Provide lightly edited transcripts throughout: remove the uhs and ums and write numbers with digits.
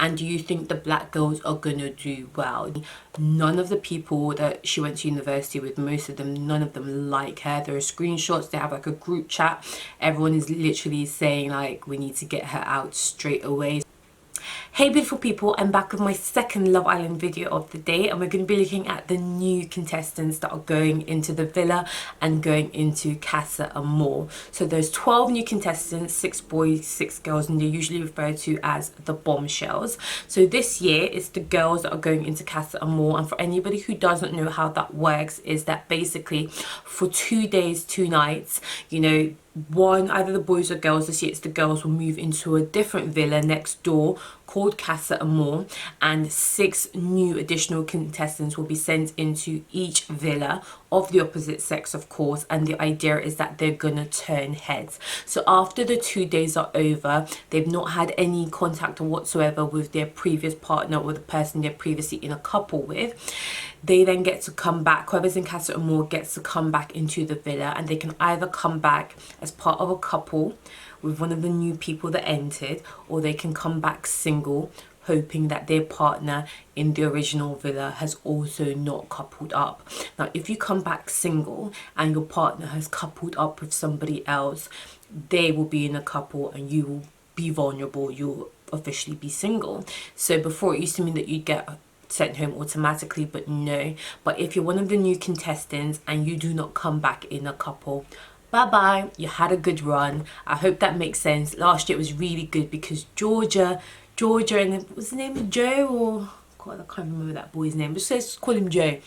And do you think the black girls are gonna do well? None of the people that she went to university with, most of them, none of them like her. There are screenshots, they have like a group chat. Everyone is literally saying like, we need to get her out straight away. Hey beautiful people, I'm back with my second Love Island video of the day, and we're going to be looking at the new contestants that are going into the villa and going into Casa Amore. So there's 12 new contestants, 6 boys, 6 girls, and they're usually referred to as the bombshells. So this year it's the girls that are going into Casa Amore, and for anybody who doesn't know how that works, is that basically for 2 days, 2 nights, you know, either the boys or girls, this year it's the girls, will move into a different villa next door called Casa Amore, and 6 new additional contestants will be sent into each villa of the opposite sex, of course, and the idea is that they're gonna turn heads. So after the 2 days are over, they've not had any contact whatsoever with their previous partner or the person they're previously in a couple with. They then get to come back, whoever's in Casa Amore gets to come back into the villa, and they can either come back as part of a couple with one of the new people that entered, or they can come back single, hoping that their partner in the original villa has also not coupled up. Now, if you come back single and your partner has coupled up with somebody else, they will be in a couple and you will be vulnerable, you'll officially be single. So before, it used to mean that you'd get sent home automatically, but no. But if you're one of the new contestants and you do not come back in a couple, bye bye, you had a good run. I hope that makes sense. Last year it was really good because Georgia and what was his name, Joe, or God, I can't remember that boy's name, just let's call him Joe.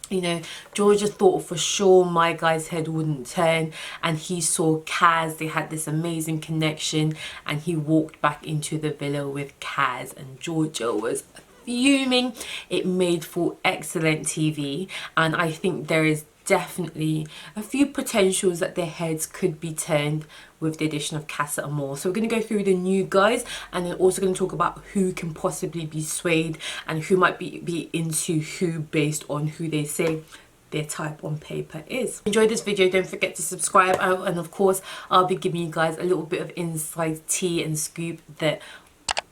You know, Georgia thought for sure my guy's head wouldn't turn, and he saw Kaz. They had this amazing connection, and he walked back into the villa with Kaz, and Georgia was fuming. It made for excellent TV, and I think there is definitely a few potentials that their heads could be turned with the addition of Casa Amore. So we're going to go through the new guys, and then also going to talk about who can possibly be swayed and who might be into who based on who they say their type on paper is. Enjoy this video, don't forget to subscribe, and of course I'll be giving you guys a little bit of inside tea and scoop that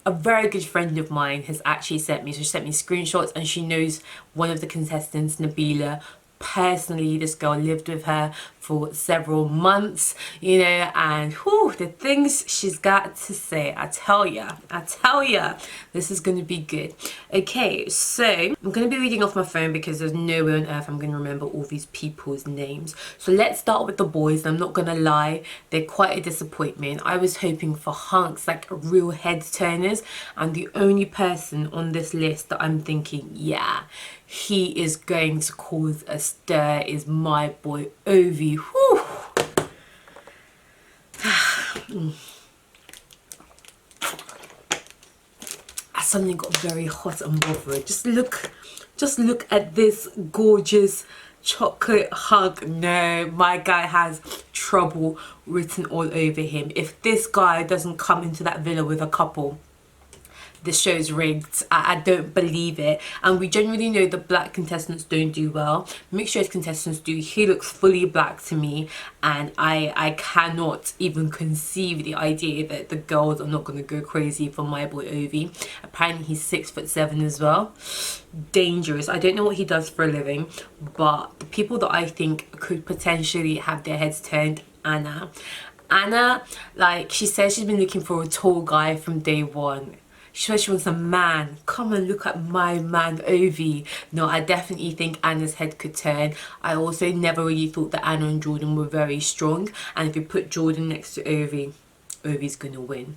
a very good friend of mine has actually sent me. So she sent me screenshots, and she knows one of the contestants, Nabila, personally. This girl lived with her for several months, you know, and whew, the things she's got to say, I tell ya, this is going to be good. Okay, so I'm going to be reading off my phone because there's no way on earth I'm going to remember all these people's names. So let's start with the boys. I'm not going to lie, they're quite a disappointment. I was hoping for hunks, like real head turners, and the only person on this list that I'm thinking, yeah, he is going to cause a stir is my boy Ovi. Whew. I suddenly got very hot and bothered. Just look at this gorgeous chocolate hug. No, my guy has trouble written all over him. If this guy doesn't come into that villa with a couple, this show's rigged. I don't believe it. And we generally know the black contestants don't do well. Mixed race contestants do. He looks fully black to me, and I cannot even conceive the idea that the girls are not going to go crazy for my boy Ovi. Apparently he's 6'7" as well. Dangerous. I don't know what he does for a living, but the people that I think could potentially have their heads turned, Anna, like, she says she's been looking for a tall guy from day one. She says she wants a man. Come and look at my man Ovi. No, I definitely think Anna's head could turn. I also never really thought that Anna and Jordan were very strong, and if you put Jordan next to Ovi, Ovi's gonna win.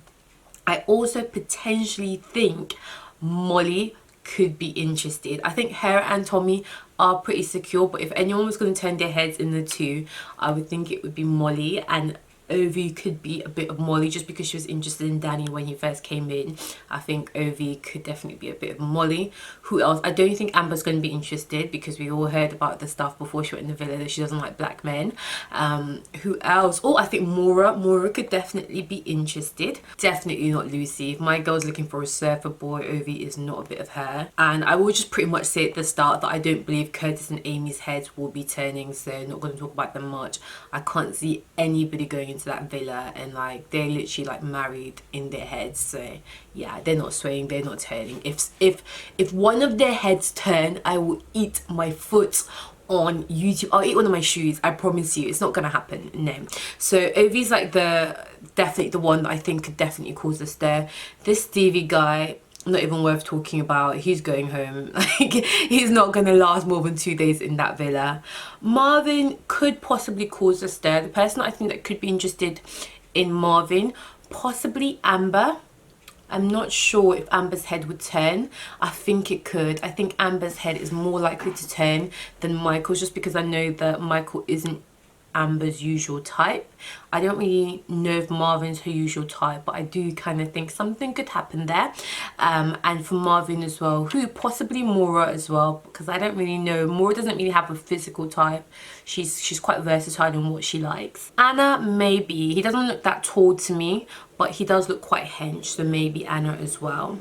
I also potentially think Molly could be interested. I think her and Tommy are pretty secure, but if anyone was going to turn their heads in the two, I would think it would be Molly, and Ovi could be a bit of Molly just because she was interested in Danny when he first came in. I think Ovi could definitely be a bit of Molly. Who else? I don't think Amber's going to be interested because we all heard about the stuff before she went in the villa that she doesn't like black men. Who else? Oh, I think Maura could definitely be interested. Definitely not Lucy. If my girl's looking for a surfer boy, Ovi is not a bit of her. And I will just pretty much say at the start that I don't believe Curtis and Amy's heads will be turning, so not going to talk about them much. I can't see anybody going into into that villa, and like they're literally like married in their heads. So yeah, they're not swaying, they're not turning. If one of their heads turn, I will eat my foot on YouTube. I'll eat one of my shoes, I promise you. It's not gonna happen, no. So Ovi's like definitely the one that I think could definitely cause a stir. This Stevie guy, not even worth talking about. He's going home. Like, he's not gonna last more than 2 days in that villa. Marvin could possibly cause a stir. The person I think that could be interested in Marvin, possibly Amber. I'm not sure if Amber's head would turn. I think it could. I think Amber's head is more likely to turn than Michael's, just because I know that Michael isn't Amber's usual type. I don't really know if Marvin's her usual type, but I do kind of think something could happen there. And for Marvin as well, who possibly Maura as well, because I don't really know. Maura doesn't really have a physical type. She's quite versatile in what she likes. Anna, maybe. He doesn't look that tall to me, but he does look quite hench, so maybe Anna as well.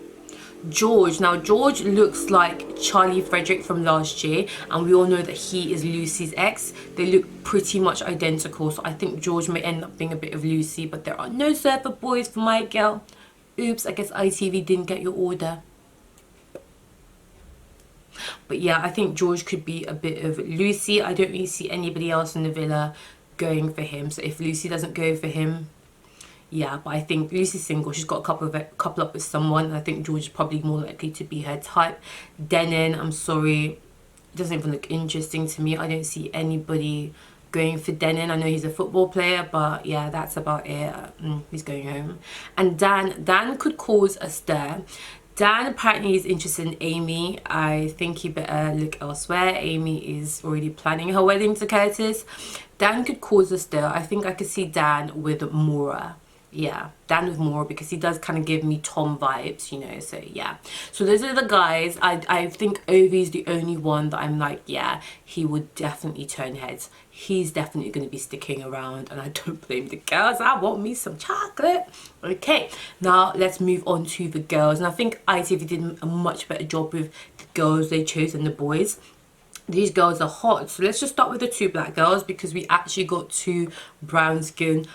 George, now George looks like Charlie Frederick from last year, and we all know that he is Lucy's ex. They look pretty much identical, so I think George may end up being a bit of Lucy, but there are no surfer boys for my girl. Oops, I guess ITV didn't get your order. But yeah, I think George could be a bit of Lucy. I don't really see anybody else in the villa going for him, so if Lucy doesn't go for him, yeah, but I think Lucy's single. She's got a couple up with someone, and I think George is probably more likely to be her type. Denon, I'm sorry, it doesn't even look interesting to me. I don't see anybody going for Denon. I know he's a football player, but yeah, that's about it. He's going home. And Dan could cause a stir. Dan apparently is interested in Amy. I think he better look elsewhere. Amy is already planning her wedding to Curtis. Dan could cause a stir. I think I could see Dan with Maura. Yeah, Dan with Maura, because he does kind of give me Tom vibes, you know. So yeah, so those are the guys. I think Ovi's the only one that I'm like, yeah, he would definitely turn heads. He's definitely going to be sticking around, and I don't blame the girls. I want me some chocolate. Okay, now let's move on to the girls, and I think ITV did a much better job with the girls they chose than the boys. These girls are hot, so let's just start with the two black girls, because we actually got two brown skin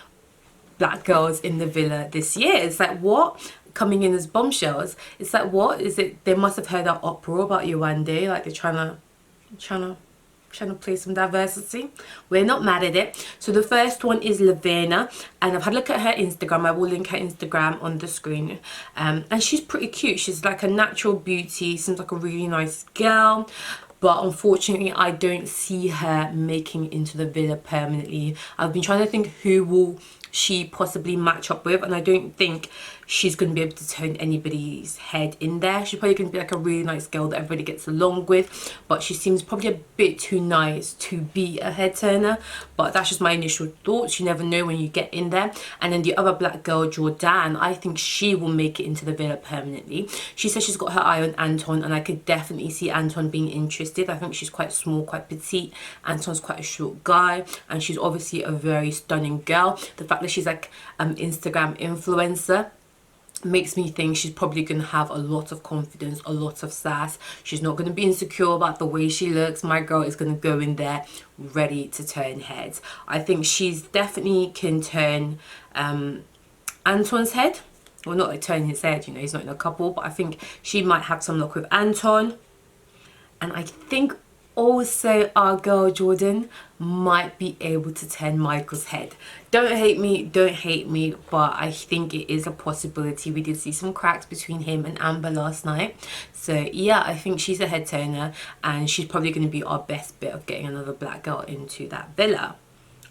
black girls in the villa this year. It's like, what? Coming in as bombshells. It's like, what is it? They must have heard that uproar about Yewande, like they're trying to play some diversity. We're not mad at it. So the first one is Lavena, and I've had a look at her Instagram. I will link her Instagram on the screen, and she's pretty cute. She's like a natural beauty, seems like a really nice girl, but unfortunately I don't see her making it into the villa permanently. I've been trying to think who will she possibly match up with, and I don't think she's going to be able to turn anybody's head in there. She's probably going to be like a really nice girl that everybody gets along with, but she seems probably a bit too nice to be a head turner. But that's just my initial thoughts. You never know when you get in there. And then the other black girl, Jordan, I think she will make it into the villa permanently. She says she's got her eye on Anton, and I could definitely see Anton being interested. I think she's quite small, quite petite. Anton's quite a short guy, and she's obviously a very stunning girl. The fact that she's like Instagram influencer makes me think she's probably going to have a lot of confidence, a lot of sass. She's not going to be insecure about the way she looks. My girl is going to go in there ready to turn heads. I think she's definitely can turn Anton's head. Well, not like turn his head, you know, he's not in a couple, but I think she might have some luck with Anton. And I think also our girl Jordan might be able to turn Michael's head. Don't hate me, but I think it is a possibility. We did see some cracks between him and Amber last night, so yeah, I think she's a head turner, and she's probably going to be our best bit of getting another black girl into that villa.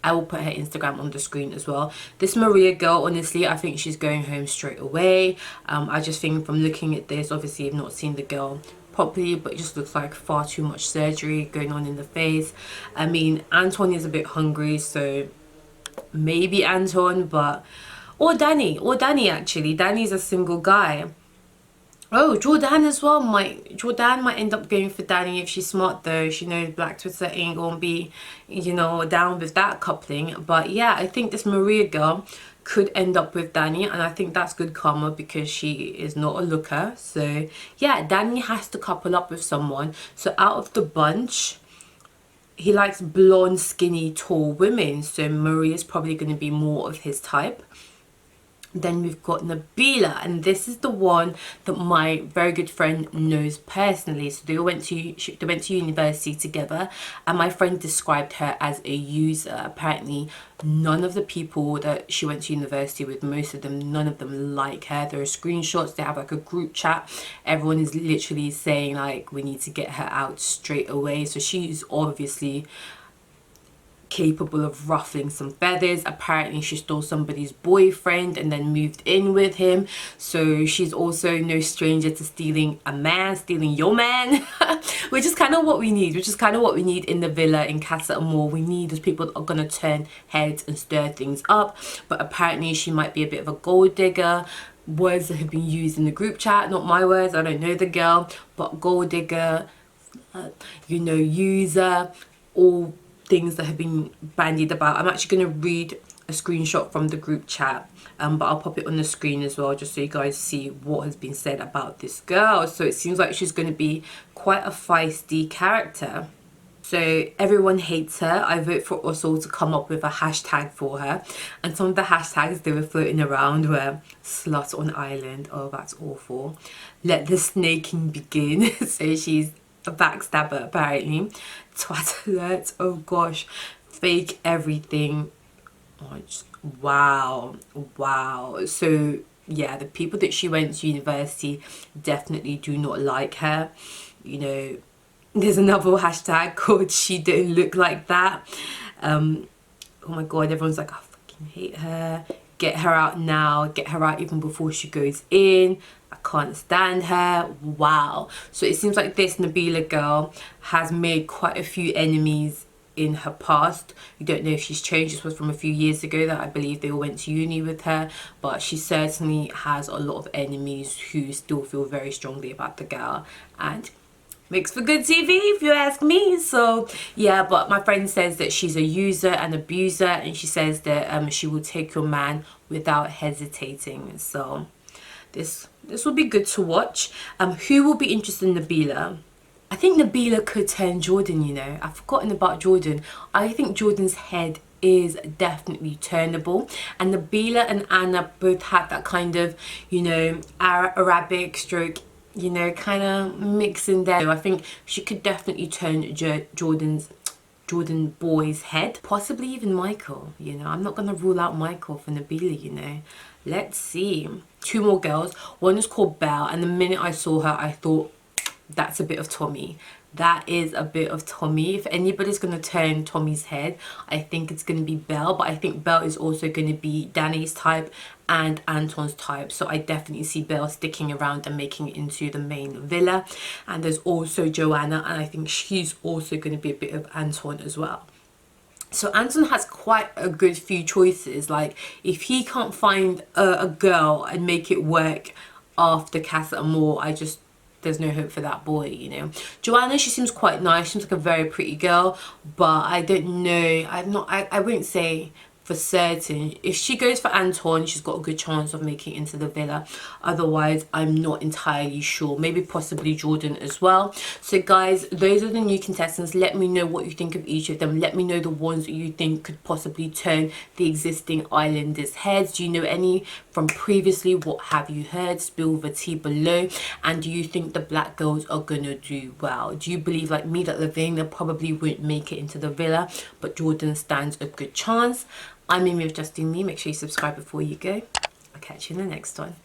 I will put her Instagram on the screen as well. This Maria girl, honestly, I think she's going home straight away. I just think from looking at this, obviously I've not seen the girl properly, but it just looks like far too much surgery going on in the face. I mean, Anton is a bit hungry, so maybe Anton, but or Danny actually. Danny's a single guy. Oh, Jordan as well Jordan might end up going for Danny if she's smart though. She knows Black Twitter ain't gonna be, you know, down with that coupling. But yeah, I think this Maria girl could end up with Danny, and I think that's good karma because she is not a looker. So yeah, Danny has to couple up with someone. So out of the bunch, he likes blonde, skinny, tall women, so Marie is probably going to be more of his type. Then we've got Nabila, and this is the one that my very good friend knows personally. So they went to university together, and my friend described her as a user. Apparently none of the people that she went to university with, most of them, none of them like her. There are screenshots, they have like a group chat, everyone is literally saying like, we need to get her out straight away. So she's obviously capable of ruffling some feathers. Apparently she stole somebody's boyfriend and then moved in with him, so she's also no stranger to stealing your man which is kind of what we need, in the villa in Casa Amore. We need those people that are gonna turn heads and stir things up. But apparently she might be a bit of a gold digger. Words that have been used in the group chat, not my words, I don't know the girl, but gold digger, you know, user, all things that have been bandied about. I'm actually going to read a screenshot from the group chat, but I'll pop it on the screen as well, just so you guys see what has been said about this girl. So it seems like she's going to be quite a feisty character. So everyone hates her. I vote for us all to come up with a hashtag for her, and some of the hashtags they were floating around were slut on island, oh that's awful, let the snaking begin so she's a backstabber apparently, twat alert, oh gosh, fake everything, oh, wow. So yeah, the people that she went to university definitely do not like her. You know, there's another hashtag called she don't look like that. Oh my god, everyone's like, I fucking hate her, get her out now, get her out even before she goes in, I can't stand her. Wow. So it seems like this Nabila girl has made quite a few enemies in her past. You don't know if she's changed. This was from a few years ago that I believe they all went to uni with her, but she certainly has a lot of enemies who still feel very strongly about the girl, and makes for good TV if you ask me. So yeah, but my friend says that she's a user and abuser, and she says that she will take your man without hesitating. So this will be good to watch. Who will be interested in Nabila? I think Nabila could turn Jordan, you know. I've forgotten about Jordan. I think Jordan's head is definitely turnable, and Nabila and Anna both have that kind of, you know, Arabic stroke, you know, kind of mix in there. So I think she could definitely turn Jordan boy's head, possibly even Michael. You know, I'm not gonna rule out Michael for Nabila, you know. Let's see. Two more girls. One is called Belle, and the minute I saw her I thought, that's a bit of Tommy. That is a bit of Tommy. If anybody's going to turn Tommy's head, I think it's going to be Belle. But I think Belle is also going to be Danny's type and Anton's type. So I definitely see Belle sticking around and making it into the main villa. And there's also Joanna, and I think she's also going to be a bit of Anton as well. So Anton has quite a good few choices. Like, if he can't find a girl and make it work after Casa Amore, there's no hope for that boy, you know. Joanna, she seems quite nice. She seems like a very pretty girl, but I don't know. I wouldn't say for certain. If she goes for Anton, she's got a good chance of making it into the villa. Otherwise, I'm not entirely sure. Maybe possibly Jordan as well. So guys, those are the new contestants. Let me know what you think of each of them. Let me know the ones that you think could possibly turn the existing islanders' heads. Do you know any from previously? What have you heard? Spill the tea below. And do you think the black girls are gonna do well? Do you believe, like me, that Lavinia probably won't make it into the villa, but Jordan stands a good chance? I'm Amy with Just Do Me. Make sure you subscribe before you go. I'll catch you in the next one.